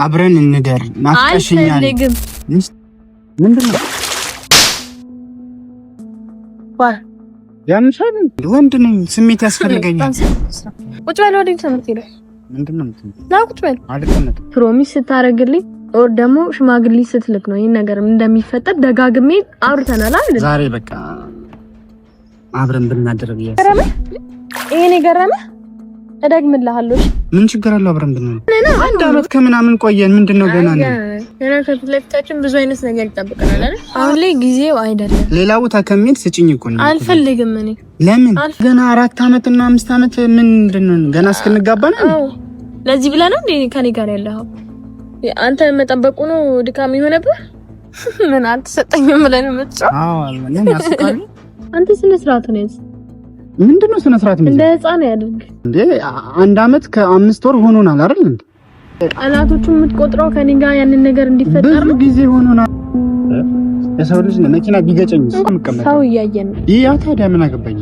አብረን እንደር ናፍቀሽኛል። አልፈልግም። ምንድነው? ያንሻል ወንድ ነኝ፣ ስሜት ያስፈልገኛል። ቁጭ በል። ወዲህ ተመት ይለ ምንድነው? ና ቁጭ በል። አልቀመጥ ፕሮሚስ ስታረግልኝ ኦር ደግሞ ሽማግሌ ስትልክ ነው ይሄን ነገር እንደሚፈጠር ደጋግሜ አውርተናል አይደል? ዛሬ በቃ አብረን ብናደር ብዬ ይሄን ገረመ እደግምልሃለሁ። ምን ችግር አለው? አብረን ብናደር አንድ አመት ከምናምን ቆየን። ምንድነው ገና ነው ገና ከፍለፍታችን ብዙ አይነት ነገር ይጠብቀናል አይደል? አሁን ላይ ጊዜው አይደለም። ሌላ ቦታ ከሚሄድ ስጭኝ እኮ ነው። አልፈልግም እኔ። ለምን? ገና 4 አመት እና 5 አመት ምንድነው? ገና እስክንጋባ ነው። አዎ ለዚህ ብለህ ነው እንዴ ከኔ ጋር ያለኸው? አንተ መጠበቁ ነው ድካም የሆነብህ? ምን አልተሰጠኝም ብለህ ነው የምትጫው? አዎ አልመለም ያስቃሉ። አንተ ስነ ስርዓት ነው ያዝ። ምንድነው ስነ ስርዓት? እንደ ህፃን ያድርግ እንዴ። 1 አመት ከ5 ወር ሆኖናል አይደል እንዴ? አናቶቹን የምትቆጥረው ከኔ ጋር ያንን ነገር እንዲፈጠር ብዙ ጊዜ ሆኖናል። የሰው ልጅ መኪና ቢገጨኝ ሰው እያየን ነው። ያ ታዲያ ምን አገባኝ?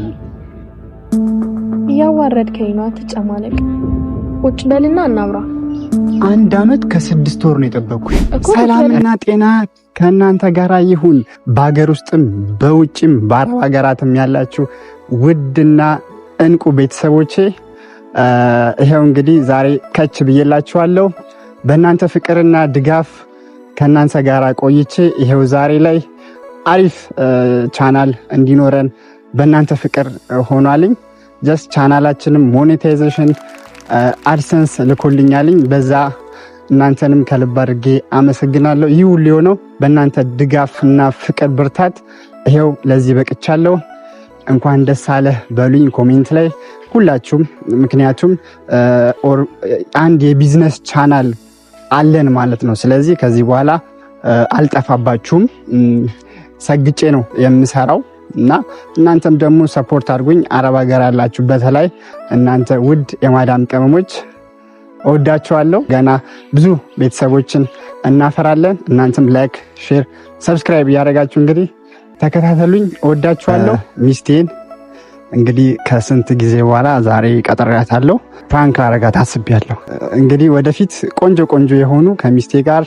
እያዋረድከኝ ነው። አትጨማለቅ። ቁጭ በልና እናውራ። 1 አመት ከ6 ወር ነው የጠበቅኩሽ። ሰላምና ጤና ከእናንተ ጋር ይሁን። በሀገር ውስጥም በውጭም በአረብ ሀገራትም ያላችሁ ውድና እንቁ ቤተሰቦቼ ይሄው እንግዲህ ዛሬ ከች ብዬላችኋለሁ። በእናንተ ፍቅርና ድጋፍ ከእናንተ ጋር ቆይቼ ይሄው ዛሬ ላይ አሪፍ ቻናል እንዲኖረን በእናንተ ፍቅር ሆኗልኝ። ጀስት ቻናላችንም ሞኔታይዜሽን አድሰንስ ልኮልኛልኝ። በዛ እናንተንም ከልብ አድርጌ አመሰግናለሁ። ይህ ሁሉ የሆነው በእናንተ ድጋፍና ፍቅር ብርታት ይሄው ለዚህ በቅቻለሁ። እንኳን ደስ አለህ በሉኝ ኮሜንት ላይ ሁላችሁም። ምክንያቱም አንድ የቢዝነስ ቻናል አለን ማለት ነው። ስለዚህ ከዚህ በኋላ አልጠፋባችሁም። ሰግጬ ነው የምሰራው እና እናንተም ደግሞ ሰፖርት አድርጉኝ። አረብ ሀገር ያላችሁ በተለይ እናንተ ውድ የማዳም ቅመሞች እወዳችኋለሁ። ገና ብዙ ቤተሰቦችን እናፈራለን። እናንተም ላይክ፣ ሼር፣ ሰብስክራይብ እያደረጋችሁ እንግዲህ ተከታተሉኝ። እወዳችኋለሁ። ሚስቴን እንግዲህ ከስንት ጊዜ በኋላ ዛሬ ቀጠሪያታለሁ። ፕራንክ አረጋት አስቤያለሁ። እንግዲህ ወደፊት ቆንጆ ቆንጆ የሆኑ ከሚስቴ ጋር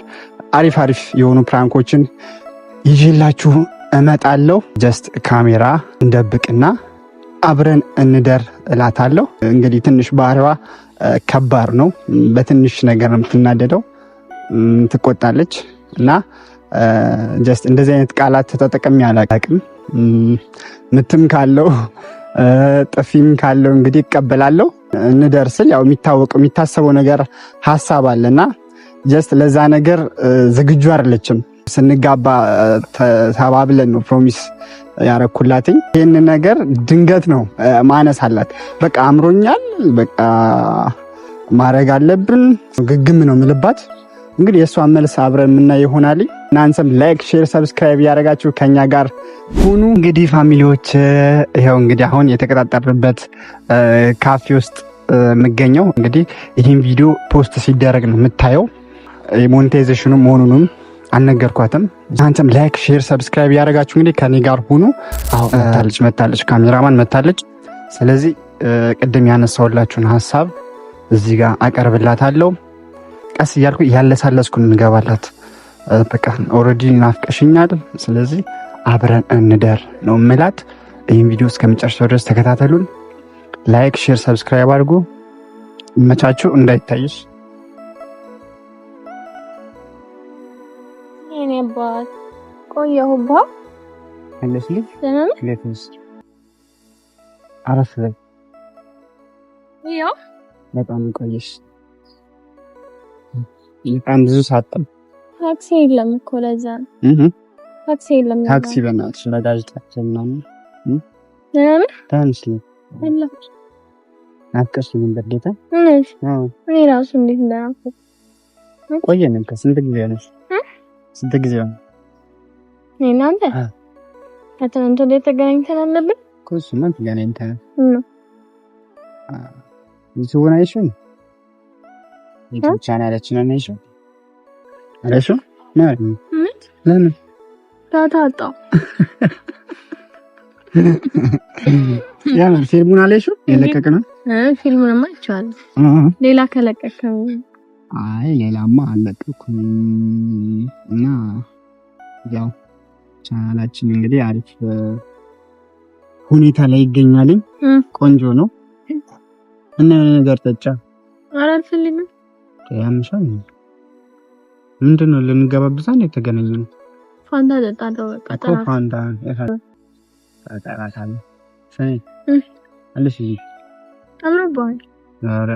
አሪፍ አሪፍ የሆኑ ፕራንኮችን ይዤላችሁ እመጣለሁ። ጀስት ካሜራ እንደብቅና አብረን እንደር እላታለሁ። እንግዲህ ትንሽ ባህሪዋ ከባድ ነው። በትንሽ ነገር ነው የምትናደደው፣ ትቆጣለች እና ጀስት እንደዚህ አይነት ቃላት ተጠቅሜ አላውቅም። ምትም ካለው ጥፊም ካለው እንግዲህ እቀበላለሁ። እንደርስል ያው የሚታሰበው ነገር ሀሳብ አለና ጀስት ለዛ ነገር ዝግጁ አይደለችም። ስንጋባ ተባብለን ነው ፕሮሚስ ያረኩላትኝ። ይህን ነገር ድንገት ነው ማነስ አላት። በቃ አምሮኛል፣ በቃ ማድረግ አለብን ግግም ነው ምልባት። እንግዲህ የእሷን መልስ አብረን የምናየው ይሆናል። እናንተም ላይክ፣ ሼር፣ ሰብስክራይብ ያደረጋችሁ ከኛ ጋር ሁኑ። እንግዲህ ፋሚሊዎች ይሄው እንግዲህ አሁን የተቀጣጠርንበት ካፌ ውስጥ የምገኘው እንግዲህ ይህን ቪዲዮ ፖስት ሲደረግ ነው የምታየው። ሞኔታይዜሽኑ መሆኑንም አልነገርኳትም። እናንተም ላይክ፣ ሼር፣ ሰብስክራይብ ያደረጋችሁ እንግዲህ ከኔ ጋር ሁኑ። አሁን መታለች፣ ካሜራማን መታለች። ስለዚህ ቅድም ያነሳውላችሁን ሀሳብ እዚህ ጋር አቀርብላታለሁ። ቀስ እያልኩ ያለሳለስኩ እንገባላት። በቃ ኦልሬዲ ናፍቀሽኛል፣ ስለዚህ አብረን እንደር ነው የምላት። ይህን ቪዲዮ እስከመጨረሻው ድረስ ተከታተሉን። ላይክ፣ ሼር፣ ሰብስክራይብ አድርጉ። ይመቻችሁ። እንዳይታይሽ እኔ አባት ቆየሁባ እንደዚህ ለትንሽ አረፍ ላይ ያው በጣም ቆየሽ። በጣም ብዙ ሳጥም ታክሲ የለም እኮ ለዛ ነው። ታክሲ የለም። ታክሲ በእናትሽ ነዳጅ ታክሲና ለምን ታንስ አላ ናፍቀሽ ምን በደታ እኔ ራሱ እንዴት እንደናፈቅ ቆየን። ከስንት ጊዜ ነሽ? ስንት ጊዜ ነው? እናንተ ከትናንት ወዲያ ተገናኝተን አለብን እኮ። እሱማ ተገናኝተን ዩቲዩብን አይሽን ዩቲዩብ ቻናላችንን አይሽን አለሽው ነው። ለምን ታታጣው ያን ፊልሙን አለሽው የለቀቅነው? ፊልሙንማ አይቻለሁ። ሌላ ከለቀቀው አይ ሌላማ አልለቀኩም እና ያው ቻናላችን እንግዲህ አሪፍ ሁኔታ ላይ ይገኛል። ቆንጆ ነው እና የሆነ ነገር ጠጫ አላልፈልግም። ያምሻል ምንድነው? ልንገባብዛ ነው የተገናኘነው። ፋንታ ጠጣለው በቃ ፋንታ ታጣራታለህ ሰይ አለሽ አምሮባል። ኧረ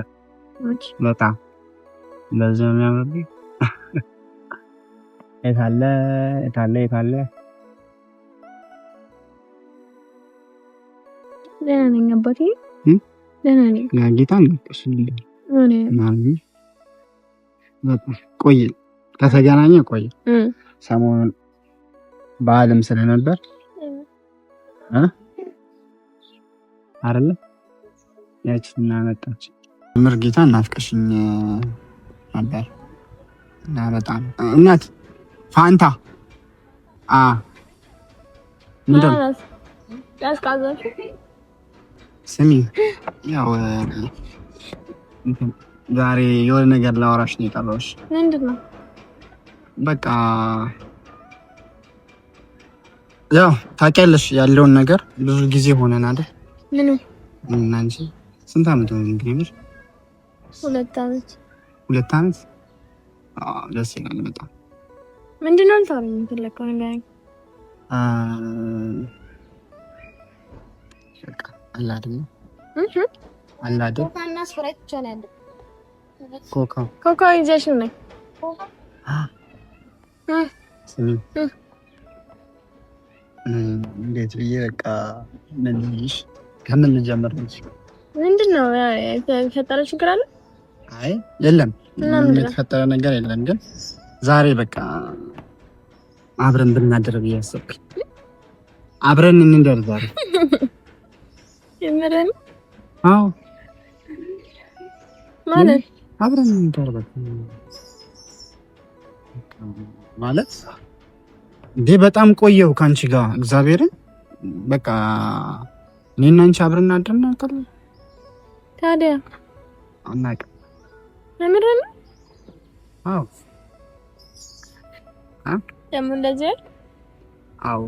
በጣም ለዚህ ነው ያምርብኝ። የታለ ደህና ነኝ አባቴ ደህና ነኝ። ጌታን ልቀሽልኝ ማሚ በቃ ቆይ ከተገናኘ ቆይ ሰሞኑን በዓልም ስለነበር አይደለ ያቺና መጣች ምር ጌታ እናፍቀሽኝ ነበር እና በጣም እናት ፋንታ ምንድን ነው ያስቃዛሽ? ስሚ ያው ዛሬ የሆነ ነገር ላወራሽ ነው የጠራሁሽ። ምንድን ነው? በቃ ያው ታውቂያለሽ ያለውን ነገር ብዙ ጊዜ ሆነን አይደል? ምን እና አንቺ ስንት አመት ነው እንግዲህ? 2 አመት። 2 አመት? ደስ ይላል በጣም። ምንድን ነው ታሪክ የምትለቀው ነገር? በቃ አላድም አላድም ኮካና ስፕራይት ብቻ ነው ያለው። ኮካ ይዘሽ ነኝ። እንዴት ብዬ በቃ ምን ልይሽ? ከምን ልጀምር? ምንድን ነው የተፈጠረ ችግር አለ? አይ የለም የተፈጠረ ነገር የለም። ግን ዛሬ በቃ አብረን ብናደር ብዬ አሰብኩኝ። አብረን እንደር ዛሬ የምረን? አዎ ማለት አብረን እንደር ማለት እንዴ በጣም ቆየው ካንቺ ጋር እግዚአብሔርን በቃ እኔና አንቺ አብረን እናድርናታል። ታዲያ አናውቅም። ለምንድን ነው? አዎ ለምን እንደዚህ? አዎ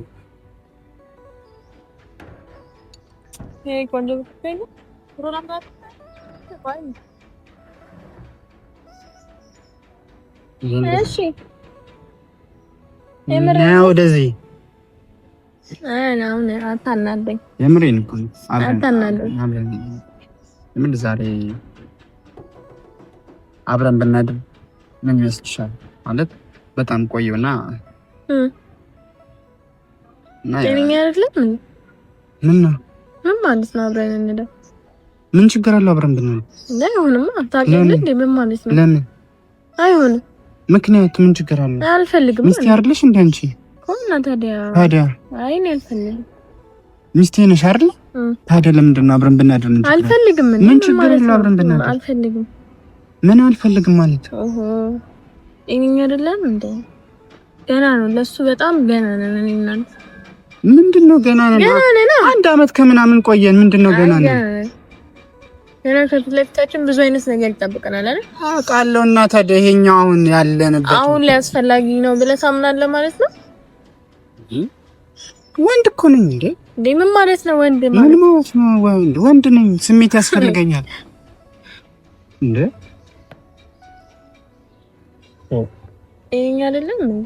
ይሄ ቆንጆ ብትገኝ ፕሮግራም ጋር ተባይ እሺ ነው ወደዚህ ነው አታናደኝ። የምሬን እኮ አታናደኝ። ምን ዛሬ አብረን ብናድር ምን ይመስልሻል? ማለት በጣም ቆየውና ጤነኛ አይደለም። ምን ነው ምን ማለት ነው? አብረን እንደው ምን ችግር አለው? አብረን ብንሆን ለምን አታውቅም እንዴ? ምን ማለት ነው? ለምን አይሆንም? ምክንያት ምን ችግር አለው? አልፈልግም። ሚስቴ አይደለሽ እንዴ አንቺ? ኮና ታዲያ አይ እኔ አልፈልግም። ሚስቴ ነሽ አይደል? ታዲያ ለምንድን ነው አብረን ብናድር? አልፈልግም። ምን ችግር አለው? አብረን ብናድር አልፈልግም። ምን አልፈልግም ማለት? ኦሆ እኔኛ አይደለም እንዴ? ገና ነው ለሱ በጣም ገና ነን። እኔ እናንተ ምንድነው ገና ነን? አንድ አመት ከምናምን ቆየን። ምንድነው ገና ነን? ገና ከፊት ለፊታችን ብዙ አይነት ነገር ይጠብቀናል አይደል? አውቃለሁ። እና ታዲያ ይሄኛው አሁን ያለንበት አሁን ላይ አስፈላጊ ነው ብለህ ታምናለህ ማለት ነው? ወንድ እኮ ነኝ እንዴ? ምን ማለት ነው ወንድ ማለት? ምን ማለት ነው ወንድ ነኝ። ስሜት ያስፈልገኛል እንዴ? እኛ አይደለም እንዴ?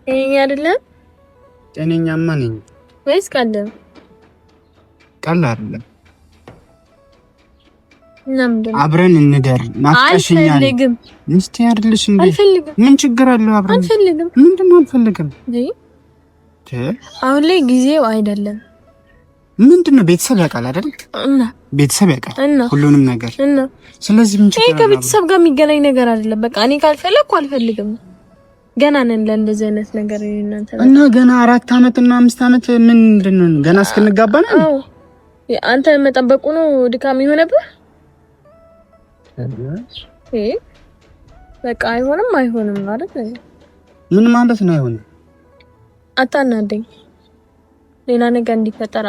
እኛ አይደለም? ጤነኛማ ነኝ ወይስ ቀልድ? ቀልድ አይደለም። አብረን እንደር ናፍቀሽኛል። አልፈልግም። ሚስቴ አይደለሽ እንዴ? አልፈልግም። ምን ችግር አለው? አብረን አልፈልግም። ምንድነው አልፈልግም? አሁን ላይ ጊዜው አይደለም። ምንድነው? ቤተሰብ ያውቃል አይደል? ቤተሰብ ያውቃል ሁሉንም ነገር። ስለዚህ ምን ችግር አለው? ከቤተሰብ ጋር የሚገናኝ ነገር አይደለም። በቃ እኔ ካልፈለኩ አልፈልግም። ገና ነን ለእንደዚህ አይነት ነገር እና ገና 4 አመት እና 5 አመት ምንድነው? ገና እስክንጋባ ነው። አዎ አንተ መጠበቁ ነው ድካም ይሆነብህ። በቃ አይሆንም ማለት ነው። ምን ማለት ነው? አይሆንም። አታናደኝ። ሌላ ነገር እንዲፈጠር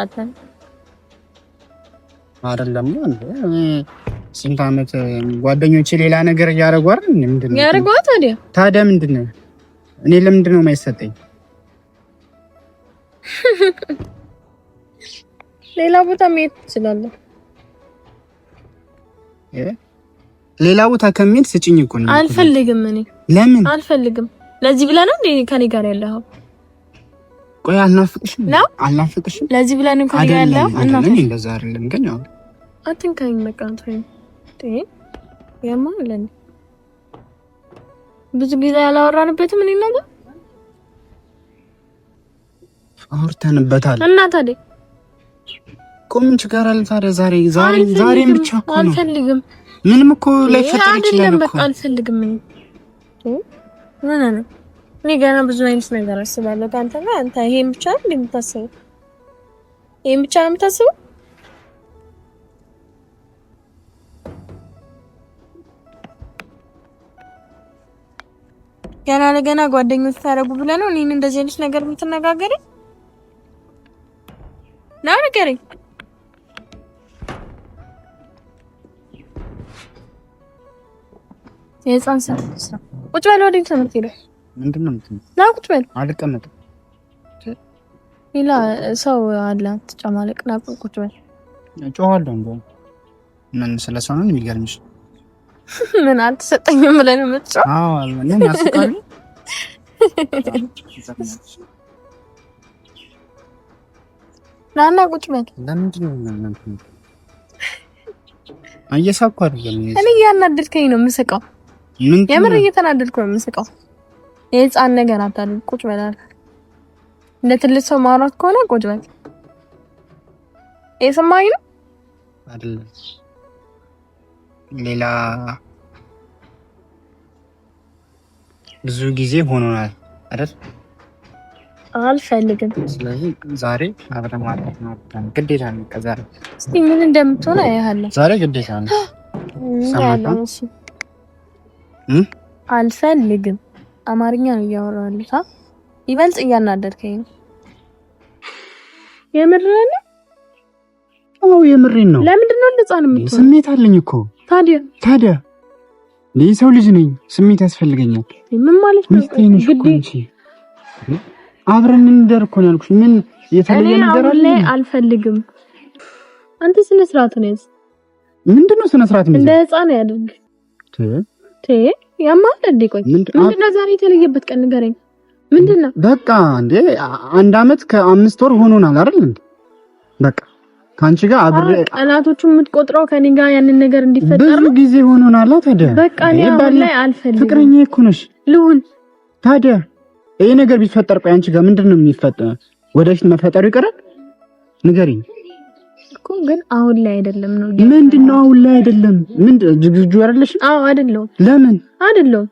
አይደለም እንዴ? ስንት አመት ጓደኞቼ ሌላ ነገር እያደረጉ አይደል? ምንድነው ያደረጉት? ታዲያ ምንድነው? እኔ ለምንድነው የማይሰጠኝ? ሌላ ቦታ መሄድ ትችላለህ። ሌላ ቦታ ከመሄድ ስጭኝ እኮ ነው። አልፈልግም። እኔ ለምን አልፈልግም? ለዚህ ብለህ ነው እንዴ ከኔ ጋር ያለኸው? ቆይ አልናፍቅሽም? አልናፍቅሽም? ለዚህ ብለህ ነው ከኔ ጋር ያለኸው? እና እኔ እንደዛ አይደለም ግን ያው አትንካኝ። በቃ አንተኝ ያማለን ብዙ ጊዜ ያላወራንበትም እኔ እና አውርተንበታል። እና ታዲያ ምን ችግር አለ ታዲያ? ዛሬም ብቻ እኮ ነው። አልፈልግም። ምንም እኮ ላይፈጠር ይችላል እኮ። በቃ አልፈልግም። ምን ነው እኔ ገና ብዙ አይነት ነገር አስባለሁ ካንተ ጋር። አንተ ይሄን ብቻ ነው የምታስበው? ይሄን ብቻ ነው የምታስበው? ገና ለገና ጓደኞች ታረጉ ብለህ ነው እኔን እንደዚህ አይነት ነገር የምትነጋገረኝ? ና ንገረኝ። የህፃን ስራ ቁጭ በል። ወዴት ነው የምትሄደው? ምንድን ነው የምትለው? ና ቁጭ በል። አልቀመጥም። ሌላ ሰው አለ፣ አትጨማለቅ። ና ቁጭ በል። እጮሃለሁ እንደው ምን ስለሰው ነው የሚገርምሽ? ምን አልተሰጠኝም ብለህ ነው የምትጮህ? አዎ ምን ያስቃል? ናና ቁጭ በል። ለምንድን ነው እየሳኩ አይደለም? እኔ እያናደድከኝ ነው የምስቀው። የምር እየተናደድኩ ነው የምስቀው። የህፃን ነገር አታድርግ። ቁጭ በል። እንደ ትልቅ ሰው ማውራት ከሆነ ቁጭ በል። የሰማኸኝ ነው አይደለም? ሌላ ብዙ ጊዜ ሆኖናል አይደል? አልፈልግም። ስለዚህ ዛሬ አብረን ማለት ነው ግዴታ ነው። ከዛሬ እስቲ ምን እንደምትሆን አያለሁ። ዛሬ ግዴታ ነው። ሰማሽ? አልፈልግም። አማርኛ ነው እያወራሁልህ። ይበልጥ እያናደድከኝ ነው። የምርህን ነው? አዎ የምሬን ነው። ለምንድን ነው እንደዛ ነው የምትሆነው? ስሜት አለኝ እኮ። ታዲያ እኔ ሰው ልጅ ነኝ፣ ስሜት ያስፈልገኛል። ምን ማለት ነው? ሚስቴንሽ እኮ እንጂ አብረን እንደር እኮ ነው ያልኩሽ። ምን የተለየ ነገር አለ? እኔ አልፈልግም። አንተ ስነ ስርዓት ነህ። ምንድነው ስነ ስርዓት? እንደ ህፃን ያድርግ። ያማል እንዴ? ቆይ ምንድነው ዛሬ የተለየበት ቀን ንገረኝ። ምንድነው? በቃ እንዴ 1 አመት ከ5 ወር ሆኖናል አይደል እንዴ? በቃ ካንቺ ጋር አብሬ ቀናቶቹን የምትቆጥረው ከኔ ጋር ያንን ነገር እንዲፈጠር ነው። ብዙ ጊዜ ሆኖናል። ታዲያ በቃ እኔ አሁን ላይ አልፈልግም። ፍቅረኛ እኮ ነሽ። ልሁን። ታዲያ ይሄ ነገር ቢፈጠር ቆይ አንቺ ጋር ምንድነው የሚፈጠር? ወደፊት መፈጠሩ ይቀራል? ንገሪኝ እኮ። ግን አሁን ላይ አይደለም ነው። ምንድነው አሁን ላይ አይደለም? ዝግጁ አይደለሽ? አዎ አይደለም። ለምን አይደለም?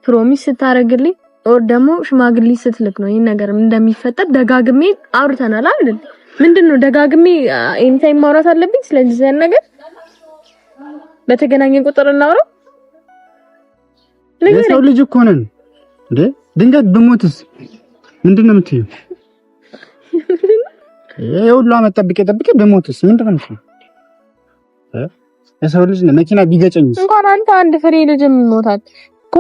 ፕሮሚስ ስታረግልኝ ኦር ደግሞ ሽማግሌ ስትልክ ነው ይሄን ነገር እንደሚፈጠር ደጋግሜ አውርተናል አይደል? ምንድነው ደጋግሜ ኢንታይም ማውራት አለብኝ ስለዚህ ዘን ነገር በተገናኘን ቁጥር እናውራ። ለሰው ልጅ እኮ ነን እንዴ? ድንገት ብሞትስ ምንድነው የምትይው? ሁሉ አመት ጠብቄ ብሞትስ ምንድነው የምትይው? የሰው ልጅ ነው። መኪና ቢገጨኝስ? እንኳን አንተ አንድ ፍሬ ልጅ ይሞታል እኮ።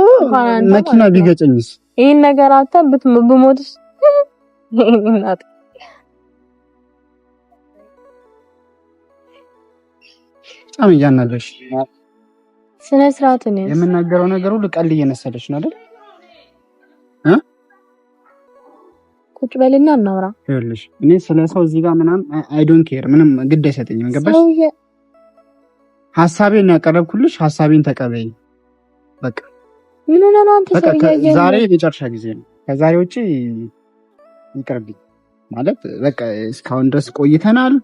መኪና ቢገጨኝስ? ይሄን ነገር አንተ ብሞትስ? በጣም እያናደሽ። ስነ ስርዓት ነው የምናገረው ነገር ሁሉ ቀል እየመሰለሽ ነው አይደል? ቁጭ በልና እናውራ። ይኸውልሽ እኔ ስለ ሰው እዚህ ጋር ምናምን አይ ዶንት ኬር፣ ምንም ግድ አይሰጠኝም። ገባሽ? ሐሳቤን ያቀረብኩልሽ፣ ሐሳቤን ተቀበይ። በቃ ምን ነው አንተ ሰው ያየህ? ዛሬ የመጨረሻ ጊዜ ነው። ከዛሬ ውጪ ይቅርብኝ ማለት በቃ እስካሁን ድረስ ቆይተናል።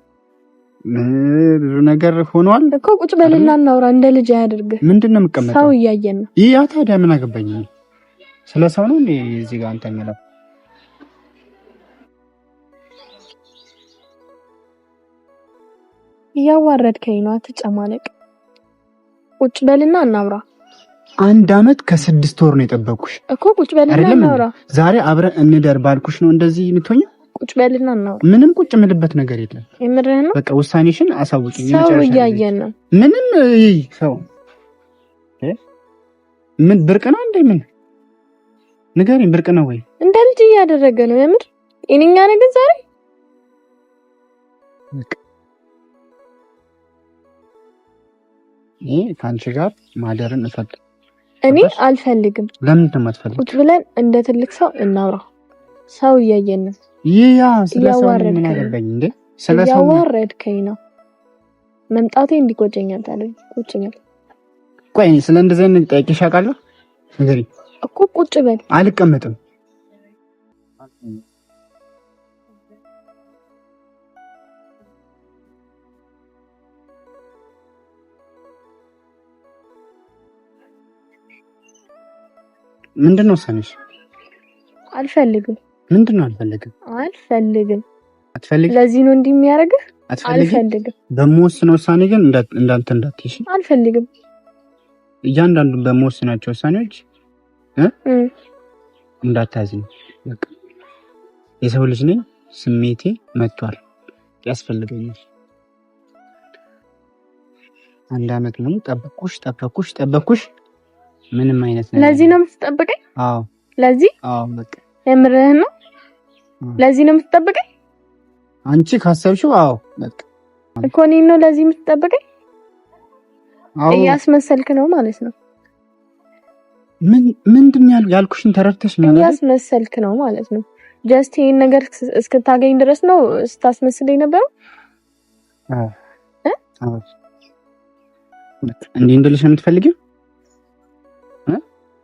ብዙ ነገር ሆኗል እኮ። ቁጭ በልና እናውራ። እንደ ልጅ አያድርግህ። ምንድነው የምቀመጠው? ሰው እያየን ነው። ያ ታዲያ ምን አገባኝ? ስለ ሰው ነው እንዴ እዚህ ጋር አንተ የሚለው? እያዋረድከኝ ነው። አትጨማለቅ። ቁጭ በልና እናውራ። 1 አመት ከ6 ወር ነው የጠበቅኩሽ እኮ። ቁጭ በልና እናውራ። ዛሬ አብረን እንደር ባልኩሽ ነው እንደዚህ የምትሆኚው? ቁጭ በልና ነው። ምንም ቁጭ የምልበት ነገር የለም። የምርህን ነው? በቃ ውሳኔሽን አሳውቂኝ። ሰው እያየን ነው። ምንም ሰው ምን ብርቅ ነው እንዴ? ምን ንገሪኝ፣ ብርቅ ነው ወይ? እንደ ልጅ እያደረገ ነው። የምር ጤነኛ ነህ ግን ዛሬ? ከአንቺ ጋር ማደርን እፈልግ። እኔ አልፈልግም። ለምን ተማትፈልግ? ቁጭ ብለን እንደ ትልቅ ሰው እናውራ። ሰው እያየን ነው። ስለሰው ምን አገባኝ እንዴ? ስለሰው ያዋረድከኝ ነው። መምጣቴ እንዲቆጨኛል ታዲያ ቆጨኛል። ቆይ ስለ እንደዚህ አይነት ጠይቄሽ አውቃለሁ? ንገሪኝ እኮ። ቁጭ በል። አልቀመጥም። ምንድነው ሰንሽ? አልፈልግም። ምንድነው አልፈልግም? አልፈልግም። አትፈልግም? ለዚህ ነው እንዲህ የሚያደርግህ? አልፈልግም። በመወስነው ውሳኔ ግን እንዳንተ እንዳትይሽ። አልፈልግም። እያንዳንዱን በመወስናቸው ውሳኔዎች እንዳታዝኝ። በቃ የሰው ልጅ ነኝ፣ ስሜቴ መጥቷል፣ ያስፈልገኛል። አንድ አመት ነው ጠበቅኩሽ። ምንም አይነት ነገር። ለዚህ ነው የምትጠብቀኝ? አዎ። ለዚህ? አዎ። በቃ የምርህን ነው? ለዚህ ነው የምትጠብቀኝ? አንቺ ካሰብሽው አዎ። በቃ እኮ እኔን ነው ለዚህ የምትጠብቀኝ? አዎ። እያስመሰልክ ነው ማለት ነው። ምንድን ያልኩሽን ተረድተሽ ነው? እያስመሰልክ ነው ማለት ነው። ጀስት ይሄን ነገር እስክታገኝ ድረስ ነው ስታስመስለኝ ነበር። አዎ። እንዴ እንደልሽ ነው የምትፈልጊው?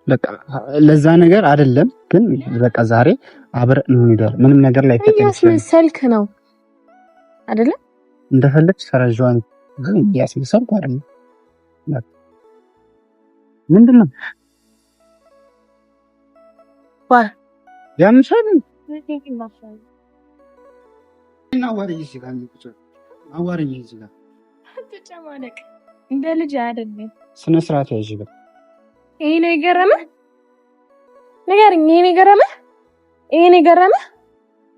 በቃ ለዛ ነገር አይደለም ግን በቃ ዛሬ አብረን እንሄዳለን። ምንም ነገር ላይ ፈተሽ እያስመሰልክ ነው አይደለ? እንደፈለግሽ ሰራጇን ግን እያስመሰልኩ አይደለም። ምንድነው ያምሻል? አዋሪኝ እዚህ ጋር አትጨማለቅ። እንደ ልጅ አይደለም። ስነ ስርዓት ያዥ። በቃ ይሄ ነው የገረመህ? ንገረኝ። ይሄ ነው የገረመህ?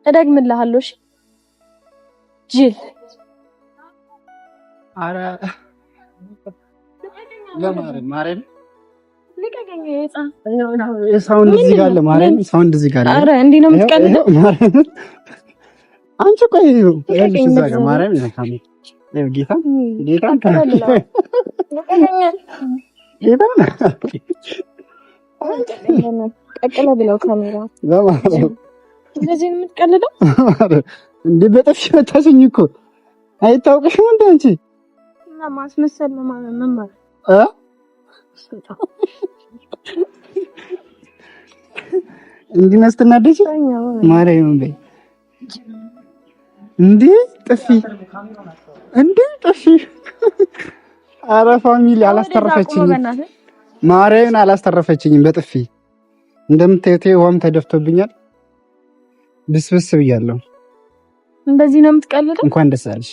እደግምልሃለሁ። እሺ ጅል። ኧረ ለማርያም ልቀቀኝ። ሳውንድ እዚህ ጋር አለ። ማርያም ሳውንድ እዚህ ጋር አለ። ኧረ እንዲህ ነው የምትቀልደው? አንቺ ቆይ ያለሽ እዛ ጋር ማርያም ይነካም። ጌታ ቀቅለ ብለው ካሜራ እንደዚህ ነው የምትቀልደው? እንዴ በጥፊ መታሽኝ እኮ አይታወቅሽም እንዴ አንቺ? እና ማስመሰል ምን ማለት እንዲህ ነስተናደጂ ማርያም በይ እንዴ ጥፊ እንዴ ጥፊ። ኧረ ፋሚሊ አላስተረፈችኝም፣ ማርያምን አላስተረፈችኝም በጥፊ። እንደምታዩት ውሃም ተደፍቶብኛል፣ ብስብስ ብያለሁ። እንደዚህ ነው የምትቀልደው? እንኳን ደስ አለሽ።